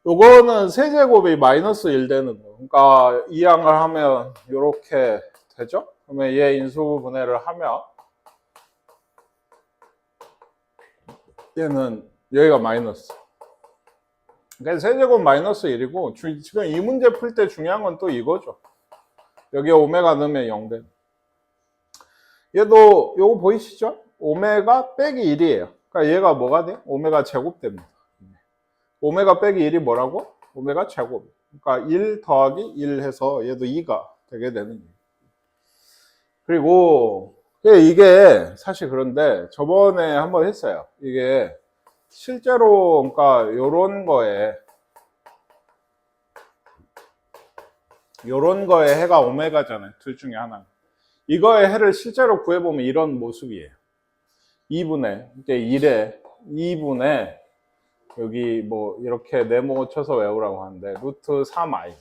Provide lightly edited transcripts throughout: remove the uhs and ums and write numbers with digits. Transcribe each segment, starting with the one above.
요거는 세제곱이 마이너스 1 되는 거. 그러니까 이항을 하면 요렇게 되죠? 그러면 얘 인수분해를 하면 얘는 여기가 마이너스. 그러니까 세제곱 마이너스 1이고 지금 이 문제 풀 때 중요한 건 또 이거죠. 여기에 오메가 넣으면 0 돼. 얘도 요거 보이시죠? 오메가 빼기 1이에요. 그러니까 얘가 뭐가 돼? 오메가 제곱 됩니다. 오메가 빼기 1이 뭐라고? 오메가 제곱. 그러니까 1 더하기 1 해서 얘도 2가 되게 되는 거예요. 그리고 이게 사실 그런데 저번에 한번 했어요. 이게 실제로 그러니까 요런 거에 해가 오메가잖아요. 둘 중에 하나. 이거의 해를 실제로 구해보면 이런 모습이에요. 2분의 이제 1에 2분의 여기 뭐 이렇게 네모 쳐서 외우라고 하는데 루트 3i.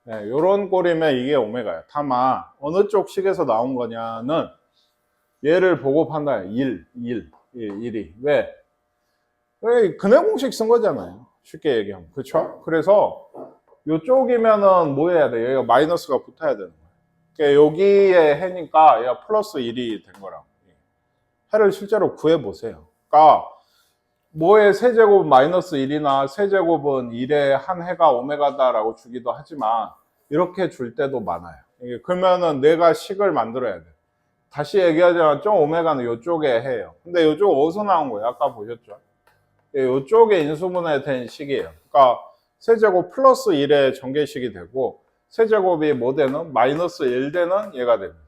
네, 요런 꼴이면 이게 오메가예요. 다만 어느 쪽 식에서 나온 거냐는 얘를 보고 판단해요. 1이. 왜? 근해 공식 쓴 거잖아요. 쉽게 얘기하면. 그렇죠? 그래서 요쪽이면은 뭐 해야 돼? 여기가 마이너스가 붙어야 되는 거예요. 그러니까 여기에 해니까 얘가 플러스 1이 된 거라고. 해를 실제로 구해보세요. 그러니까 뭐의 세제곱 마이너스 1이나 세제곱은 1의 한 해가 오메가다라고 주기도 하지만 이렇게 줄 때도 많아요. 그러면은 내가 식을 만들어야 돼. 다시 얘기하자면 좀 오메가는 이쪽에 해요. 근데 이쪽 어디서 나온 거예요? 아까 보셨죠? 이쪽에 인수분해 된 식이에요. 그러니까 세제곱 플러스 1의 전개식이 되고 세제곱이 뭐 되는? 마이너스 1 되는 얘가 됩니다.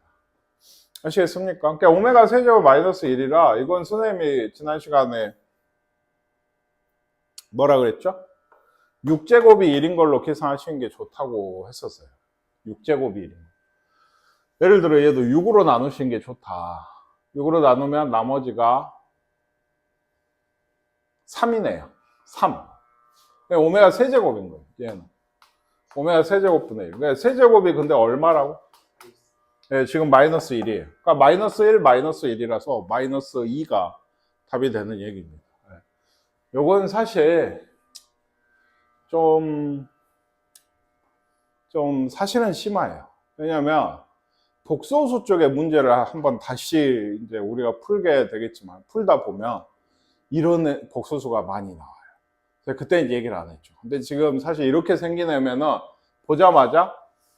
아시겠습니까? 그러니까 오메가 세제곱 마이너스 1이라 이건 선생님이 지난 시간에 뭐라 그랬죠? 6제곱이 1인 걸로 계산하시는 게 좋다고 했었어요. 6제곱이 1인 거. 예를 들어 얘도 6으로 나누시는 게 좋다. 6으로 나누면 나머지가 3이네요. 3. 오메가 세제곱인 거예요. 얘는. 오메가 세제곱분의 1. 그러니까 세제곱이 근데 얼마라고? 네, 지금 마이너스 1이에요. 그러니까 마이너스 1, 마이너스 1이라서 마이너스 2가 답이 되는 얘기입니다. 요건 사실 좀 사실은 심해요. 왜냐면 복소수 쪽의 문제를 한번 다시 이제 우리가 풀게 되겠지만 풀다 보면 이런 복소수가 많이 나와요. 그때는 얘기를 안 했죠. 근데 지금 사실 이렇게 생긴 애면은 보자마자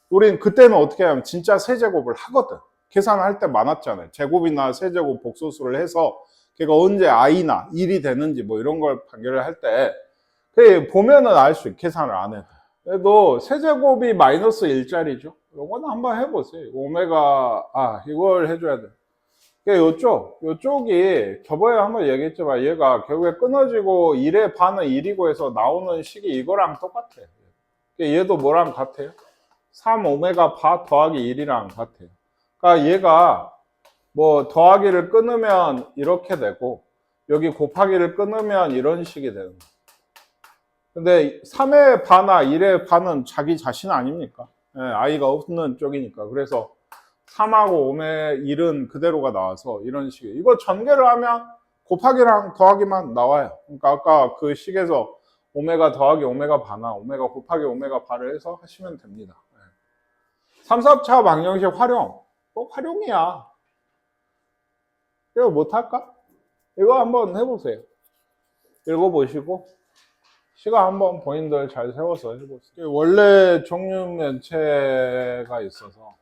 우린 그때는 어떻게 하면 진짜 세제곱을 하거든. 계산할 때 많았잖아요. 제곱이나 세제곱 복소수를 해서 걔가 언제 i나 1이 되는지 뭐 이런 걸 판결을 할 때 보면은 알 수 있게 계산을 안 해도. 그래도 세제곱이 마이너스 1짜리죠. 요거는 한번 해보세요. 오메가, 이걸 해줘야 돼. 요쪽이 저번에 한번 얘기했지만 얘가 결국에 끊어지고 1의 반은 1이고 해서 나오는 식이 이거랑 똑같아요. 얘도 뭐랑 같아요? 3 오메가 바 더하기 1이랑 같아요. 그러니까 얘가 뭐 더하기를 끊으면 이렇게 되고 여기 곱하기를 끊으면 이런 식이 되는 거예요. 근데 3의 바나 1의 바는 자기 자신 아닙니까? i가 없는 쪽이니까. 그래서 3하고 5의 1은 그대로가 나와서 이런 식이에요. 이거 전개를 하면 곱하기랑 더하기만 나와요. 그러니까 아까 그 식에서 오메가 더하기 오메가 바나 오메가 곱하기 오메가 바를 해서 하시면 됩니다. 3, 4차 방정식 활용. 활용이야. 이거 못할까? 이거 한번 해보세요. 읽어보시고 시간 한번 본인들 잘 세워서 해보세요. 원래 종류면체가 있어서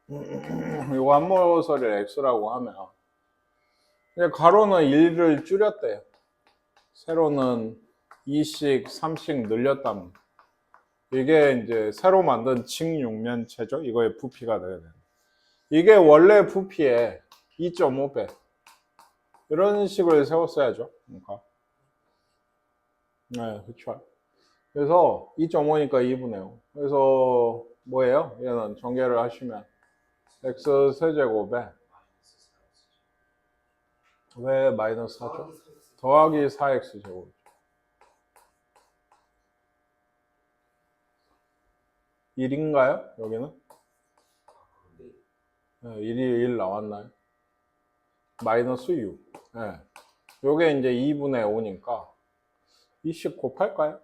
이거 한모서리를 x라고 하면 가로는 1을 줄였대요. 세로는 2씩 3씩 늘렸답니다. 이게 이제 새로 만든 직육면체죠. 이거의 부피가 돼야 돼요. 이게 원래 부피의 2.5배. 이런 식을 세웠어야죠. 그러니까. 네, 그렇죠. 그래서 2.5니까 2분의 5. 그래서 뭐예요? 얘는 전개를 하시면 x 세제곱에 왜 마이너스 4죠? 더하기 4x 제곱. 1인가요? 여기는? 네, 1이 1 나왔나요? 마이너스 6. 네. 요게 이제 2분의 5니까 2씩 곱할까요?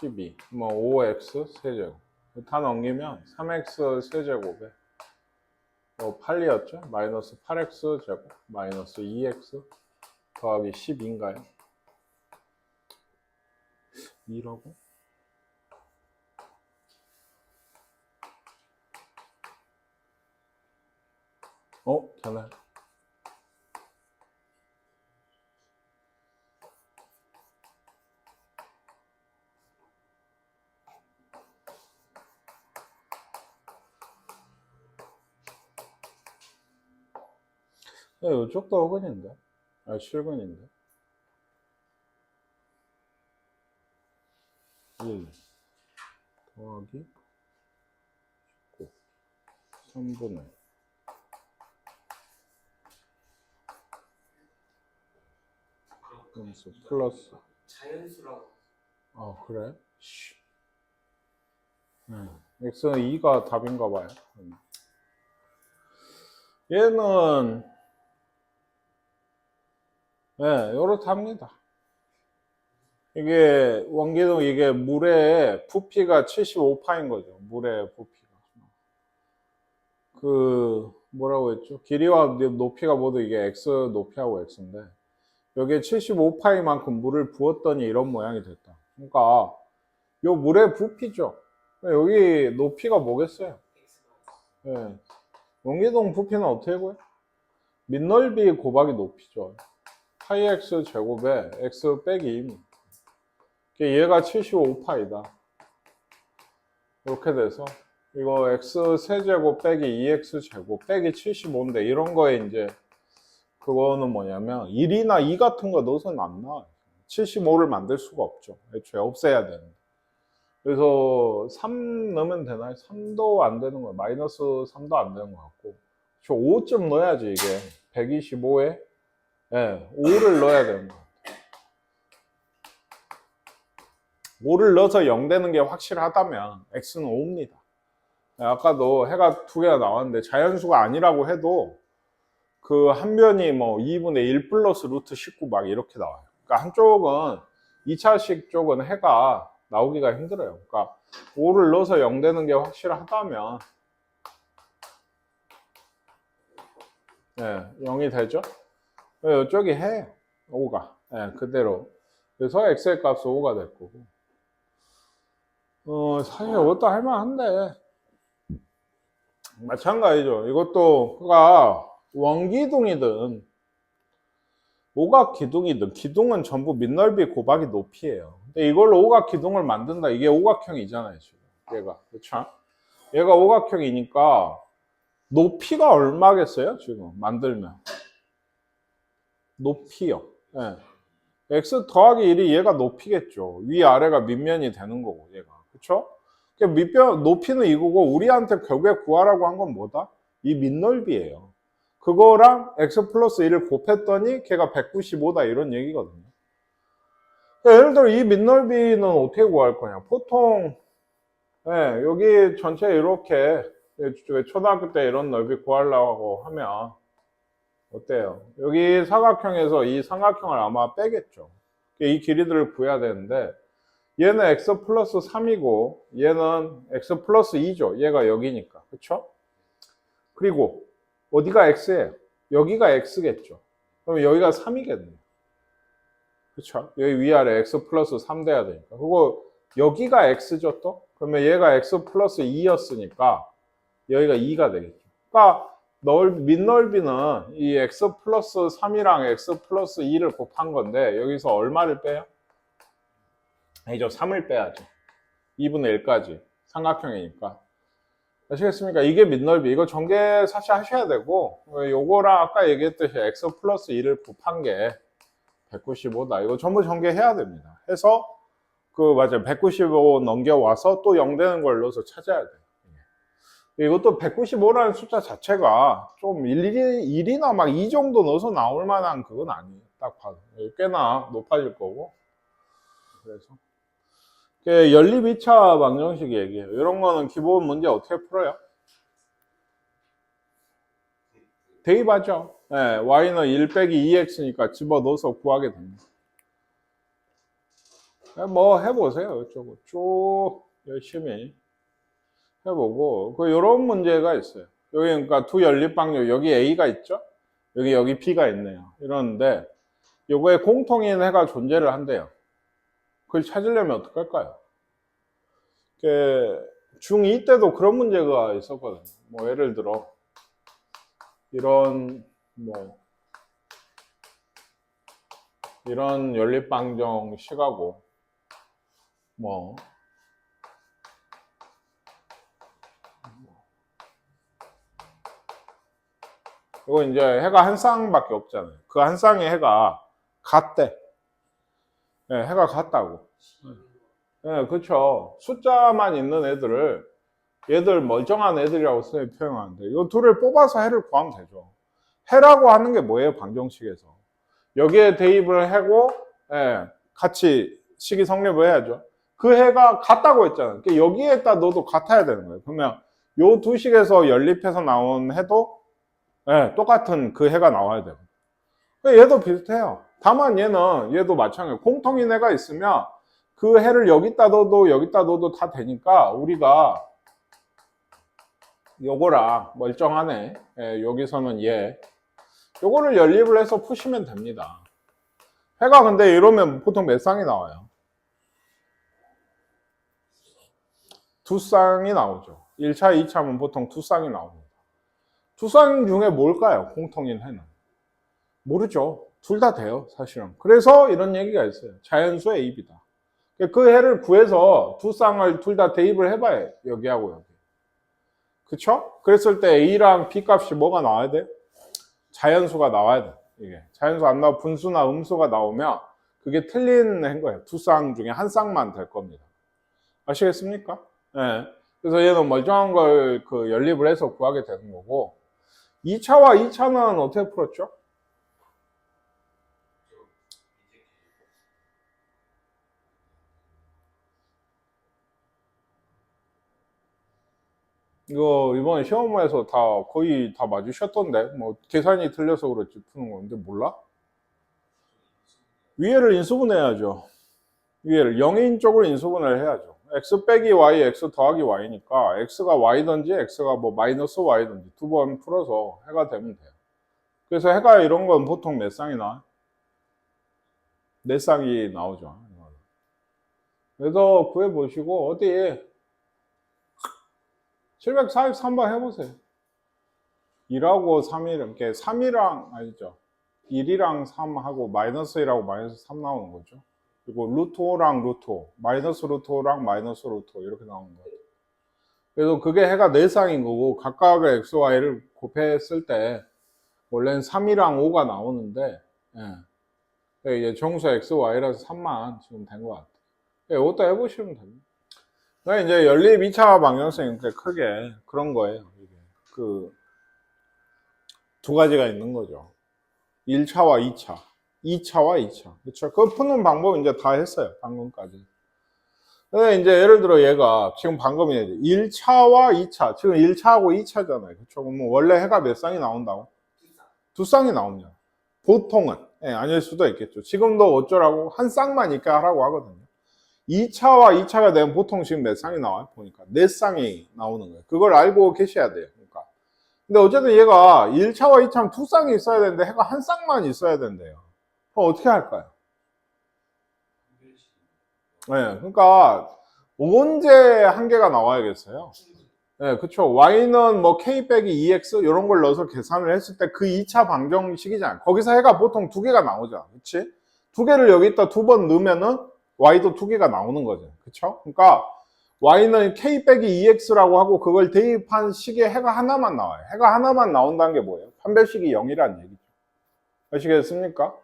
12, 뭐 5x 세제곱. 다 넘기면 3x 세제곱에 8이었죠? 마이너스 8x 제곱 마이너스 2x 더하기 10인가요? 2라고? 되네. 이쪽도 5근인데? 7근인데? 1 더하기 19 3분의 플러스 자연수라고. 그래? x는 2가 답인가 봐요. 얘는 요렇답니다. 이게 원기둥 이게 물의 부피가 75파인 거죠. 물의 부피가. 뭐라고 했죠? 길이와 높이가 모두 이게 x 높이하고 x인데 여기에 75파이만큼 물을 부었더니 이런 모양이 됐다. 그러니까 요 물의 부피죠. 여기 높이가 뭐겠어요? 원기둥 부피는 어떻게 구해? 밑넓이 곱하기 높이죠. 파이 x 제곱에 x 빼기 2입니다. 얘가 75파이다. 이렇게 돼서 이거 x 세제곱 빼기 2x 제곱 빼기 75인데 이런 거에 이제 그거는 뭐냐면 1이나 2 같은 거 넣어서는 안 나와요. 75를 만들 수가 없죠. 애초에 없애야 되는데. 그래서 3 넣으면 되나요? 3도 안 되는 거예요. 마이너스 3도 안 되는 것 같고. 5점 넣어야지 이게. 125에 5를 넣어야 되는 거예요. 5를 넣어서 0 되는 게 확실하다면 x는 5입니다. 아까도 해가 2개가 나왔는데 자연수가 아니라고 해도 그 한 변이 뭐 2분의 1 플러스 루트 19 막 이렇게 나와요. 그러니까 한쪽은 2차식 쪽은 해가 나오기가 힘들어요. 그러니까 5를 넣어서 0 되는 게 확실하다면 0이 되죠? 이쪽이 해 5가 그대로. 그래서 x의 값은 5가 될 거고. 사실 이것도 할만한데 마찬가지죠. 이것도 그가 원기둥이든 오각기둥이든 기둥은 전부 밑넓이 곱하기 높이에요. 근데 이걸로 오각기둥을 만든다. 이게 오각형이잖아요, 지금. 얘가. 그쵸? 얘가 오각형이니까 높이가 얼마겠어요, 지금? 만들면. 높이요. x 더하기 1이 얘가 높이겠죠. 위아래가 밑면이 되는 거고, 얘가. 그쵸? 높이는 이거고, 우리한테 결국에 구하라고 한 건 뭐다? 이 밑넓이에요. 그거랑 x 플러스 1을 곱했더니 걔가 195다 이런 얘기거든요. 예를 들어 이 밑넓이는 어떻게 구할 거냐. 보통 여기 전체 이렇게 초등학교 때 이런 넓이 구하려고 하면 어때요? 여기 사각형에서 이 삼각형을 아마 빼겠죠. 이 길이들을 구해야 되는데 얘는 x 플러스 3이고 얘는 x 플러스 2죠. 얘가 여기니까. 그쵸? 그리고 어디가 x예요? 여기가 x겠죠. 그럼 여기가 3이겠네요. 그쵸? 여기 위아래 x 플러스 3 돼야 되니까. 그리고 여기가 x죠 또? 그러면 얘가 x 플러스 2였으니까 여기가 2가 되겠죠. 그러니까 밑넓이는 이 x 플러스 3이랑 x 플러스 2를 곱한 건데 여기서 얼마를 빼요? 아니죠. 3을 빼야죠. 2분의 1까지. 삼각형이니까. 아시겠습니까? 이게 밑넓이. 이거 전개 사실 하셔야 되고 요거랑 아까 얘기했듯이 x 플러스 2를 곱한 게 195다. 이거 전부 전개해야 됩니다. 해서 맞아요. 195 넘겨와서 또 0 되는 걸 넣어서 찾아야 돼요. 이것도 195라는 숫자 자체가 좀 1이나 막 2 정도 넣어서 나올 만한 그건 아니에요. 딱 봐도. 꽤나 높아질 거고. 그래서. 연립 2차 방정식 얘기해요. 이런 거는 기본 문제 어떻게 풀어요? 대입하죠. y는 1 빼기 2x니까 집어넣어서 구하게 됩니다. 뭐 해보세요. 이쪽으로 쭉 열심히 해보고 그 요런 문제가 있어요. 여기 그러니까 두 연립방정 여기 A가 있죠. 여기 B가 있네요. 이러는데 요거에 공통인 해가 존재를 한대요. 그걸 찾으려면 어떡할까요? 중2 때도 그런 문제가 있었거든요. 뭐 예를 들어 이런 이런 연립방정 식하고 뭐 이거 이제 해가 한 쌍밖에 없잖아요. 그 한 쌍의 해가 같대. 네, 해가 같다고. 네, 그렇죠. 숫자만 있는 애들을 얘들 멀쩡한 애들이라고 선생님이 표현하는데 이 둘을 뽑아서 해를 구하면 되죠. 해라고 하는 게 뭐예요? 방정식에서. 여기에 대입을 하고 같이 식이 성립을 해야죠. 그 해가 같다고 했잖아요. 그러니까 여기에다 넣어도 같아야 되는 거예요. 그러면 요 두 식에서 연립해서 나온 해도 똑같은 그 해가 나와야 돼요. 얘도 비슷해요. 다만 얘도 마찬가지예요. 공통인 해가 있으면 그 해를 여기다 넣어도 다 되니까 우리가 요거랑 멀쩡하네. 여기서는 요거를 연립을 해서 푸시면 됩니다. 해가 근데 이러면 보통 몇 쌍이 나와요? 두 쌍이 나오죠. 1차, 2차면 보통 두 쌍이 나옵니다. 두 쌍 중에 뭘까요? 공통인 해는. 모르죠. 둘 다 돼요, 사실은. 그래서 이런 얘기가 있어요. 자연수의 A이다. 그 해를 구해서 두 쌍을 둘 다 대입을 해봐요. 여기하고 여기. 그쵸? 그랬을 때 A랑 B 값이 뭐가 나와야 돼요? 자연수가 나와야 돼요. 이게. 자연수 안 나오고 분수나 음수가 나오면 그게 틀린 해인 거예요. 두 쌍 중에 한 쌍만 될 겁니다. 아시겠습니까? 네. 그래서 얘는 멀쩡한 걸 그 연립을 해서 구하게 되는 거고 2차와 2차는 어떻게 풀었죠? 이거 이번에 시험에서 거의 다 맞으셨던데 뭐 계산이 틀려서 그렇지 푸는 건데 몰라? 위에를 인수분해야죠. 위에를 영인 쪽으로 인수분해를 해야죠. x 빼기 y, x 더하기 y니까 x가 y든지 x가 뭐 마이너스 y든지 두 번 풀어서 해가 되면 돼요. 그래서 해가 이런 건 보통 몇 쌍이 나와요? 네 쌍이 나오죠. 그래서 구해보시고 어디 743번 해보세요. 1하고 3일 이렇게 3이랑 아니죠. 1이랑 3하고 마이너스 1하고 마이너스 3 나오는 거죠. 그리고 루트 5랑 루트 5, 마이너스 루트 5랑 마이너스 루트 5 이렇게 나오는 거예요. 그래서 그게 해가 4쌍인 거고 각각의 x, y를 곱했을 때 원래는 3이랑 5가 나오는데 이제 정수 x, y라서 3만 지금 된 것 같아요. 이것도 해보시면 됩니다. 그러니까 이제 연립 2차 방정식은 크게 그런 거예요. 그 두 가지가 있는 거죠. 1차와 2차, 2차와 2차. 그렇죠? 그 푸는 방법 이제 다 했어요. 방금까지. 근데 이제 예를 들어 얘가 지금 방금 1차와 2차, 지금 1차하고 2차잖아요. 그렇죠? 그럼 원래 해가 몇 쌍이 나온다고? 두 쌍이 나옵니다. 보통은 아닐 수도 있겠죠. 지금도 어쩌라고 한 쌍만 있게 하라고 하거든요. 2차와 2차가 되면 보통 지금 몇 쌍이 나와요? 보니까 4쌍이 나오는 거예요. 그걸 알고 계셔야 돼요. 그러니까. 근데 어쨌든 얘가 1차와 2차는 두 쌍이 있어야 되는데 해가 한 쌍만 있어야 된대요. 그럼 어떻게 할까요? 네, 그러니까 언제 한계가 나와야겠어요? 네, 그쵸. y는 뭐 k 빼기 2x 이런 걸 넣어서 계산을 했을 때 그 2차 방정식이잖아요. 거기서 해가 보통 두 개가 나오잖아. 그치? 두 개를 여기다 두 번 넣으면은 y도 두 개가 나오는 거죠. 그쵸? 그러니까 y는 k 빼기 2x라고 하고 그걸 대입한 식에 해가 하나만 나와요. 해가 하나만 나온다는 게 뭐예요? 판별식이 0이라는 얘기죠. 아시겠습니까?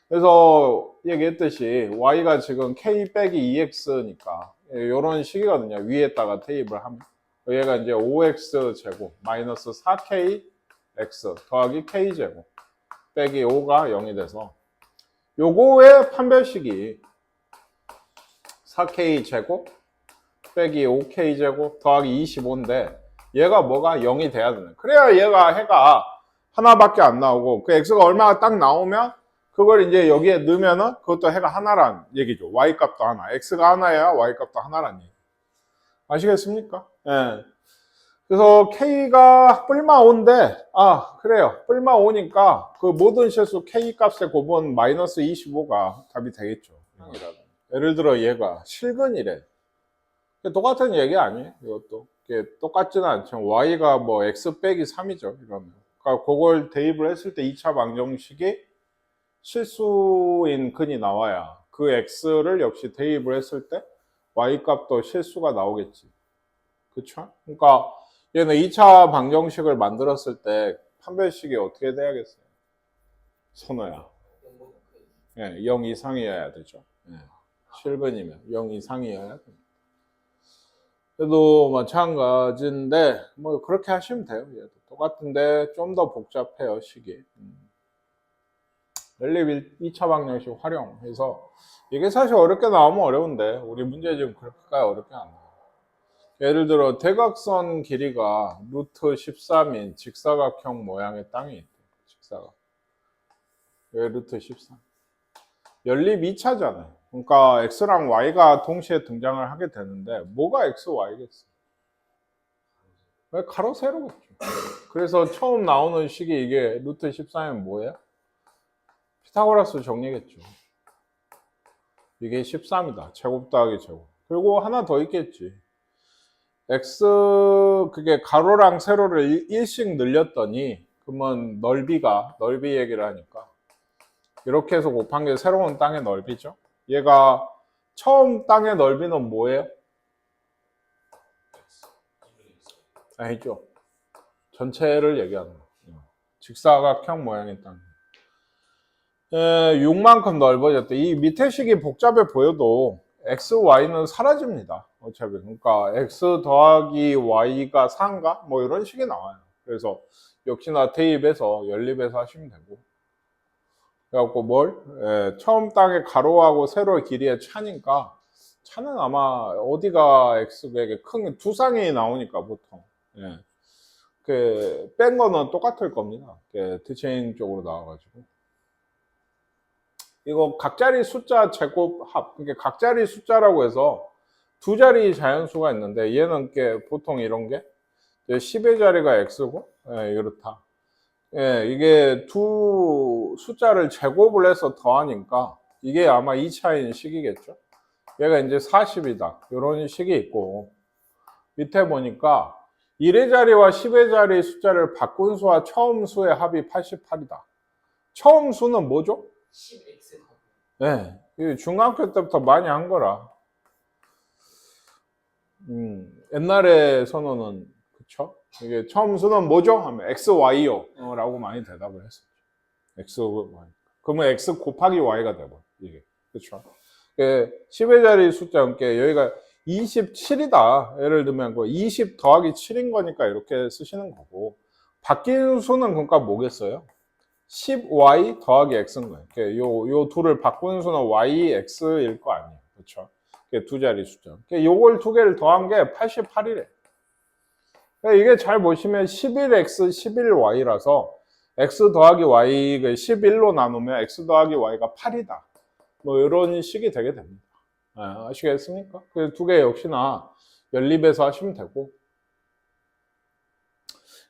그래서 얘기했듯이 y가 지금 k 빼기 2x니까 이런 식이거든요. 위에다가 대입을 하면 얘가 이제 5x 제곱 마이너스 4k x 더하기 k 제곱 빼기 5가 0이 돼서 요거의 판별식이 4k 제곱 빼기 5k 제곱 더하기 25인데 얘가 뭐가 0이 돼야 되는. 그래야 얘가 해가 하나밖에 안 나오고 그 x가 얼마가 딱 나오면 그걸 이제 여기에 넣으면은 그것도 해가 하나란 얘기죠. y 값도 하나. x가 하나야 y 값도 하나란 얘기. 아시겠습니까? 예. 그래서 k가 뿔마 5인데, 그래요. 뿔마 5니까 그 모든 실수 k 값의 곱은 마이너스 25가 답이 되겠죠. 예를 들어 얘가 실근이래. 똑같은 얘기 아니에요, 이것도. 똑같지는 않죠. y가 뭐 x 빼기 3이죠, 이러면. 그러니까 그걸 대입을 했을 때 2차 방정식이 실수인 근이 나와야 그 x를 역시 대입을 했을 때 y 값도 실수가 나오겠지. 그쵸? 그러니까 얘는 2차 방정식을 만들었을 때 판별식이 어떻게 돼야겠어요? 선호야. 예, 0 이상이어야 되죠. 예, 실근이면 0 이상이어야 됩니다. 그래도 마찬가지인데 뭐 그렇게 하시면 돼요. 얘도 똑같은데 좀 더 복잡해요, 식이. 연립 2차 방정식 활용해서 이게 사실 어렵게 나오면 어려운데 우리 문제 지금 그렇게까지 어렵게 안 나와요. 예를 들어 대각선 길이가 루트 13인 직사각형 모양의 땅이 있대요. 직사각. 왜 루트 13? 연립 2차잖아요. 그러니까 x랑 y가 동시에 등장을 하게 되는데 뭐가 x, y겠어요? 왜 가로 세로겠죠. 그래서 처음 나오는 식이 이게 루트 13이면 뭐예요? 피타고라스 정리겠죠. 이게 13이다. 제곱 더하기 제곱. 그리고 하나 더 있겠지. x 그게 가로랑 세로를 1씩 늘렸더니 그러면 넓이 얘기를 하니까 이렇게 해서 곱한 게 새로운 땅의 넓이죠. 얘가 처음 땅의 넓이는 뭐예요? 아니죠. 전체를 얘기하는 거예요. 직사각형 모양의 땅. 6만큼 넓어졌대. 이 밑에 식이 복잡해 보여도 x, y는 사라집니다. 어차피. 그러니까 x 더하기 y가 4인가? 뭐 이런 식이 나와요. 그래서 역시나 대입해서 연립해서 하시면 되고. 그래갖고 처음 땅의 가로하고 세로의 길이의 차니까 차는 아마 어디가 x에게 큰 두 쌍이 나오니까 보통. 예. 뺀 거는 똑같을 겁니다. 트체인 쪽으로 나와가지고. 이거 각자리 숫자 제곱 합, 그러니까 각자리 숫자라고 해서 두 자리 자연수가 있는데 얘는 보통 이런 게 10의 자리가 x고, 이렇다. 이게 두 숫자를 제곱을 해서 더하니까 이게 아마 2차인 식이겠죠. 얘가 이제 40이다. 이런 식이 있고 밑에 보니까 1의 자리와 10의 자리 숫자를 바꾼 수와 처음 수의 합이 88이다. 처음 수는 뭐죠? 10x. 네, 중학교 때부터 많이 한 거라. 옛날에 선호는 그쵸? 이게 처음 수는 뭐죠? 하면 x, y요 라고 많이 대답을 했었죠. x, y. 그러면 x 곱하기 y가 되고 이게 그쵸? 10의 자리 숫자 여기가 27이다. 예를 들면 20 더하기 7인 거니까 이렇게 쓰시는 거고 바뀐 수는 그러니까 뭐겠어요? 10y 더하기 x인 거예요. 요 둘을 바꾸는 수는 y, x일 거 아니에요. 그렇죠? 두 자리 숫자. 요걸 두 개를 더한 게 88이래. 이게 잘 보시면 11x, 11y라서 x 더하기 y 11로 나누면 x 더하기 y가 8이다. 뭐 이런 식이 되게 됩니다. 아시겠습니까? 그 두 개 역시나 연립해서 하시면 되고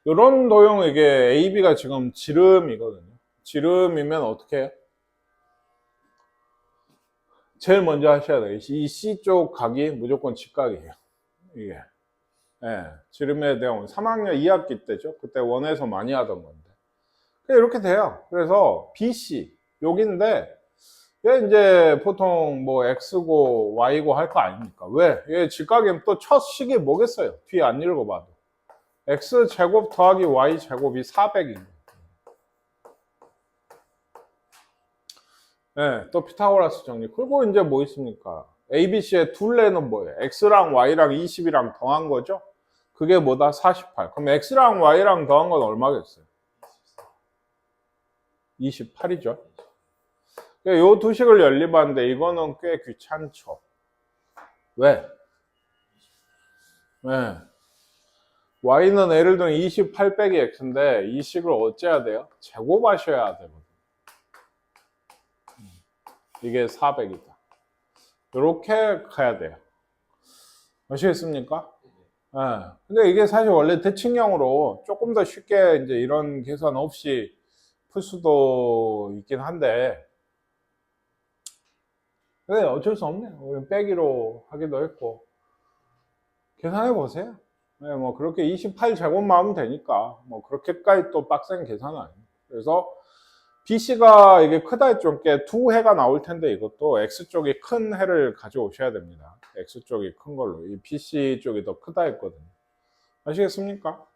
이런 도형 이게 AB가 지금 지름이거든요. 지름이면 어떻게 해요? 제일 먼저 하셔야 돼요. 이 C 쪽 각이 무조건 직각이에요. 이게. 지름에 대한 3학년 2학기 때죠. 그때 원에서 많이 하던 건데. 이렇게 돼요. 그래서 BC 여기인데 얘 이제 보통 뭐 X고 Y고 할 거 아닙니까? 왜? 얘 직각이면 또 첫 식이 뭐겠어요? 뒤에 안 읽어봐도. X 제곱 더하기 Y 제곱이 400인 거예요. 또 피타고라스 정리. 그리고 이제 뭐 있습니까? ABC의 둘레는 뭐예요? X랑 Y랑 20이랑 더한 거죠? 그게 뭐다? 48. 그럼 X랑 Y랑 더한 건 얼마겠어요? 28이죠. 요 두 식을 연립하는데 이거는 꽤 귀찮죠. 왜? Y는 예를 들면 28 빼기 X인데 이 식을 어째야 돼요? 제곱하셔야 되거든요. 이게 400이다. 이렇게 가야 돼요. 아시겠습니까? 네. 근데 이게 사실 원래 대칭형으로 조금 더 쉽게 이제 이런 계산 없이 풀 수도 있긴 한데, 근데 어쩔 수 없네요. 우리 빼기로 하기도 했고, 계산해 보세요. 네, 뭐 그렇게 28제곱만 하면 되니까 뭐 그렇게까지 또 빡센 계산은 아니에요. 그래서 BC가 이게 크다 했죠. 두 해가 나올 텐데 이것도 X쪽이 큰 해를 가져오셔야 됩니다. X쪽이 큰 걸로. 이 BC 쪽이 더 크다 했거든요. 아시겠습니까?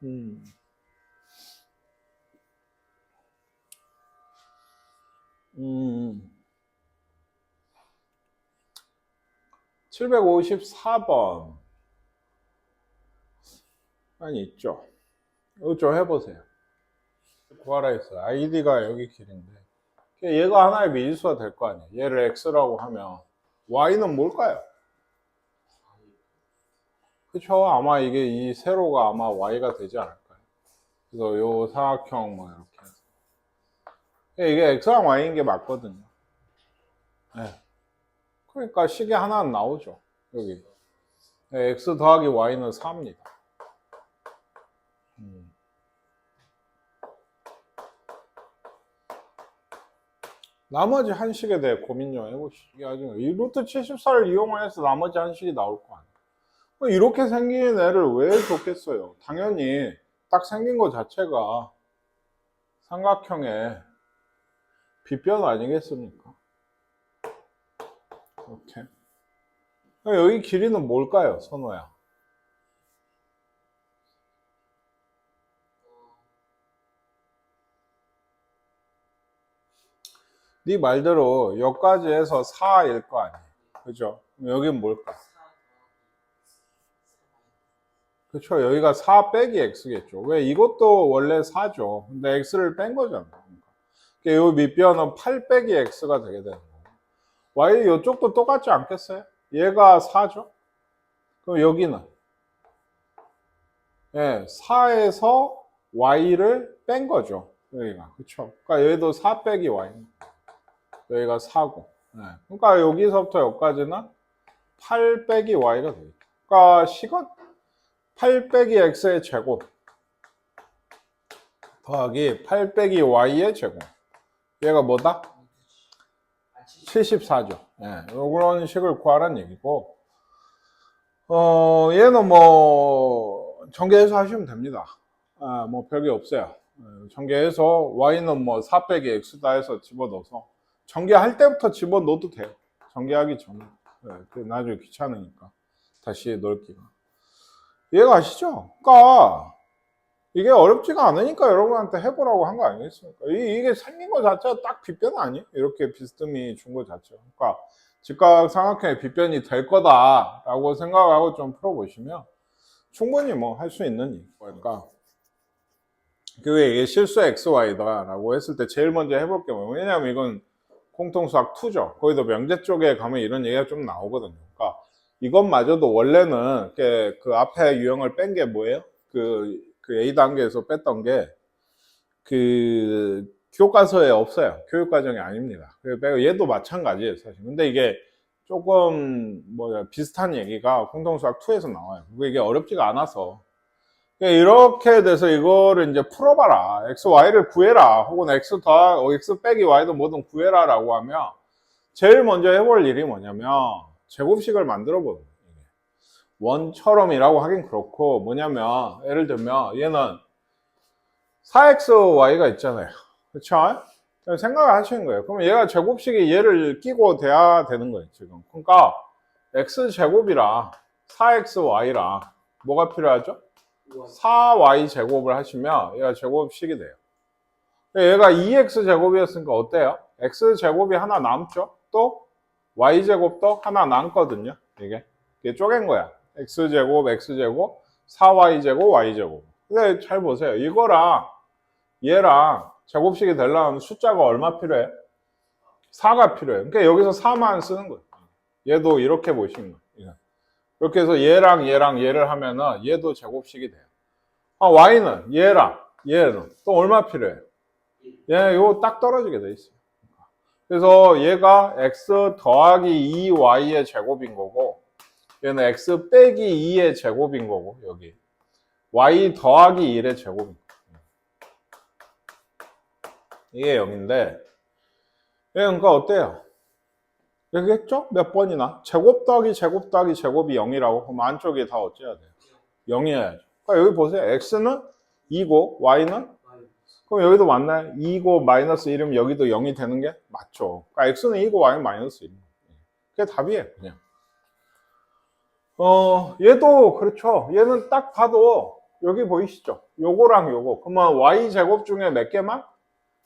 754번. 아니, 있죠. 이거 좀 해보세요. 구하라 했어요. ID가 여기 길인데. 얘가 하나의 미지수가 될 거 아니에요. 얘를 X라고 하면 Y는 뭘까요? 그쵸? 아마 이게 이 세로가 아마 Y가 되지 않을까요? 그래서 요 사각형 뭐 이렇게 해서. 이게 X랑 Y인 게 맞거든요. 네. 그러니까 식이 하나는 나오죠. 여기. 네, X 더하기 Y는 4입니다. 나머지 한식에 대해 고민 좀 해보시죠. 이 루트 74를 이용해서 나머지 한식이 나올 거 아니에요. 이렇게 생긴 애를 왜 줬겠어요? 당연히 딱 생긴 것 자체가 삼각형의 빗변 아니겠습니까? 이렇게. 여기 길이는 뭘까요, 선호야? 네 말대로 여기까지 해서 4일 거 아니에요. 그죠? 여긴 뭘까? 그쵸. 여기가 4 빼기 x겠죠. 왜? 이것도 원래 4죠. 근데 x를 뺀 거잖아요. 그러니까 이 밑변은 8 빼기 x가 되게 되는 거예요. y 이쪽도 똑같지 않겠어요? 얘가 4죠. 그럼 여기는 예, 4에서 y를 뺀 거죠. 여기가. 그쵸. 그러니까 여기도 4 빼기 y. 여기가 4고. 예. 그러니까 여기서부터 여기까지는 8 빼기 y가 되겠죠. 그러니까 식은 8 빼기 x의 제곱 더하기 8 빼기 y의 제곱. 얘가 뭐다? 74죠. 예, 이런 식을 구하라는 얘기고, 얘는 뭐, 전개해서 하시면 됩니다. 뭐, 별게 없어요. 전개해서 y는 뭐, 4 빼기 x다 해서 집어넣어서, 전개할 때부터 집어넣어도 돼요. 전개하기 전에. 나중에 귀찮으니까. 다시 넣을게요. 이해가 가시죠? 그러니까, 이게 어렵지가 않으니까 여러분한테 해보라고 한 거 아니겠습니까? 이게 생긴 거 자체가 딱 빗변 아니에요? 이렇게 비스듬히 준 거 자체가. 그러니까 직각 삼각형의 빗변이 될 거다라고 생각하고 좀 풀어보시면 충분히 뭐 할 수 있는 일. 그러니까 이게 실수 XY다라고 했을 때 제일 먼저 해볼 게 뭐예요? 왜냐하면 이건 공통수학 2죠. 거기도 명제 쪽에 가면 이런 얘기가 좀 나오거든요. 그러니까 이것마저도 원래는 그 앞에 유형을 뺀 게 뭐예요? 그 A단계에서 뺐던 게, 교과서에 없어요. 교육과정이 아닙니다. 얘도 마찬가지예요, 사실. 근데 이게 조금, 비슷한 얘기가 공통수학2에서 나와요. 이게 어렵지가 않아서. 이렇게 돼서 이거를 이제 풀어봐라. x, y를 구해라. 혹은 x 빼기 y도 뭐든 구해라. 라고 하면, 제일 먼저 해볼 일이 뭐냐면, 제곱식을 만들어 보는 거예요. 원처럼이라고 하긴 그렇고 뭐냐면 예를 들면 얘는 4xy가 있잖아요. 그렇죠? 생각을 하시는 거예요. 그러면 얘가 제곱식이 얘를 끼고 돼야 되는 거예요. 지금. 그러니까 x제곱이랑 4xy랑 뭐가 필요하죠? 4y 제곱을 하시면 얘가 제곱식이 돼요. 얘가 2x제곱이었으니까 어때요? x제곱이 하나 남죠? 또 y제곱도 하나 남거든요. 이게 쪼갠 거야. x제곱, x제곱, 4y제곱, y제곱. 근데 잘 보세요. 이거랑 얘랑 제곱식이 되려면 숫자가 얼마 필요해? 4가 필요해. 그러니까 여기서 4만 쓰는 거예요. 얘도 이렇게 보시는 거예요. 이렇게 해서 얘랑 얘를 하면은 얘도 제곱식이 돼요. y는 얘랑 얘는 또 얼마 필요해? 얘 요거 딱 떨어지게 돼 있어요. 그래서 얘가 x 더하기 2y의 제곱인 거고, 얘는 x 빼기 2의 제곱인 거고, 여기 y 더하기 1의 제곱인 거고. 이게 0인데, 얘는 그러니까 어때요? 얘기했죠? 몇 번이나? 제곱 더하기 제곱 더하기 제곱이 0이라고? 그럼 안쪽에 다 어째야 돼요? 0이어야죠. 그러니까 여기 보세요. x는 2고 y는? 그럼 여기도 맞나요? 2고 마이너스 1이면 여기도 0이 되는 게 맞죠. 그러니까 x는 2고 y는 마이너스 1. 그게 답이에요. 그냥. 얘도 그렇죠. 얘는 딱 봐도 여기 보이시죠? 요거랑 요거. 그러면 y제곱 중에 몇 개만?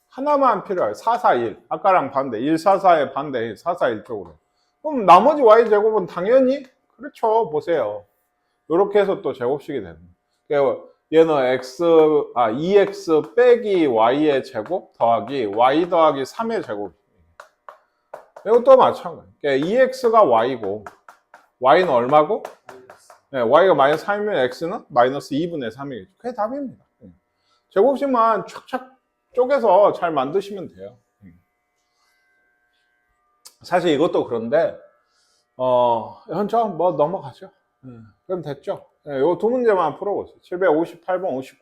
하나만 필요해요. 4, 4, 1. 아까랑 반대. 1, 4, 4의 반대. 4, 4, 1 쪽으로. 그럼 나머지 y제곱은 당연히 그렇죠. 보세요. 이렇게 해서 또 제곱식이 됩니다. 얘는 2x 빼기 y의 제곱 더하기 y 더하기 3의 제곱. 이것도 마찬가지예요. 그러니까 2x가 y고 y는 얼마고? 네, y가 마이너스 3이면 x는 마이너스 2분의 3이겠죠. 그게 답입니다. 제곱식만 촥촥 쪼개서 잘 만드시면 돼요. 사실 이것도 그런데 현저 뭐 넘어가죠. 그럼 됐죠. 요 두 문제만 풀어보세요. 758번, 59번.